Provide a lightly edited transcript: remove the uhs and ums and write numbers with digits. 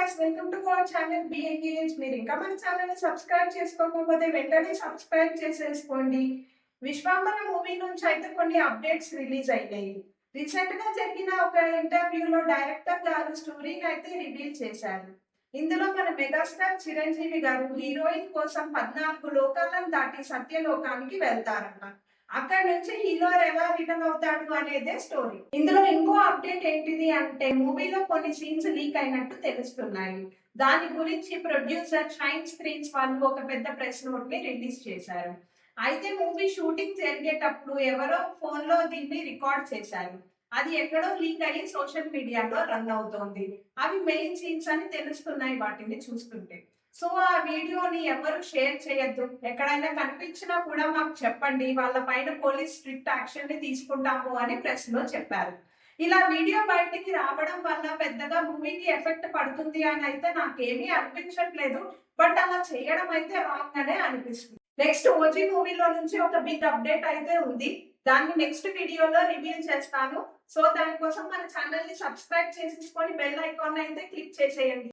Guys, welcome to our channel B engage. మీరు ఇంకా మన ఛానల్ ని సబ్స్క్రైబ్ చేసుకోకపోతే వెంటనే సబ్స్క్రైబ్ చేసేసుకోండి. విశ్వాంబర మూవీ నుంచి అయితే కొన్ని అప్డేట్స్ రిలీజ్ అయినాయి. రీసెంట్ గా జరిగిన ఒక ఇంటర్వ్యూలో డైరెక్టర్ గారు స్టోరీని అయితే రివీల్ చేశారు. ఇందులో మన మెగాస్టార్ చిరంజీవి గారు హీరోయిన్ కోసం 14 లోకాలను దాటి సత్యలోకానికి వెళ్తారన్న. అక్కడ నుంచి హీరో ఎలా రిటర్న్ అవుతాడు అనేదే స్టోరీ. ఇందులో ఇంకో అప్డేట్ ఏంటిది అంటే మూవీలో కొన్ని సీన్స్ లీక్ అయినట్టు తెలుస్తున్నాయి. దాని గురించి ప్రొడ్యూసర్ షైన్ స్క్రీన్స్ వాళ్ళు ఒక పెద్ద ప్రెస్ నోట్ ని రిలీజ్ చేశారు. అయితే మూవీ షూటింగ్ జరిగేటప్పుడు ఎవరో ఫోన్ లో దీన్ని రికార్డ్ చేశారు. అది ఎక్కడో లీక్ అయ్యి సోషల్ మీడియాలో రన్ అవుతోంది. అవి మెయిన్ సీన్స్ అని తెలుస్తున్నాయి వాటిని చూస్తుంటే. సో ఆ వీడియోని ఎవరు షేర్ చేయొద్దు. ఎక్కడైనా కనిపించినా కూడా మాకు చెప్పండి. వాళ్ళ పైన పోలీస్ స్ట్రిక్ట్ యాక్షన్ ని తీసుకుంటాము అని ప్రెస్ లో చెప్పారు. ఇలా వీడియో బయటికి రావడం వల్ల పెద్దగా మూవీకి ఎఫెక్ట్ పడుతుంది అని అయితే నాకేమీ అనిపించట్లేదు. బట్ అలా చేయడం అయితే రాంగ్ అనే అనిపిస్తుంది. నెక్స్ట్ ఓజీ మూవీలో నుంచి ఒక బిగ్ అప్డేట్ అయితే ఉంది. దాన్ని నెక్స్ట్ వీడియోలో రివీల్ చేస్తాను. సో దానికోసం మన ఛానల్ ని సబ్స్క్రైబ్ చేసేసుకొని బెల్ ఐకాన్ అయితే క్లిక్ చేసేయండి.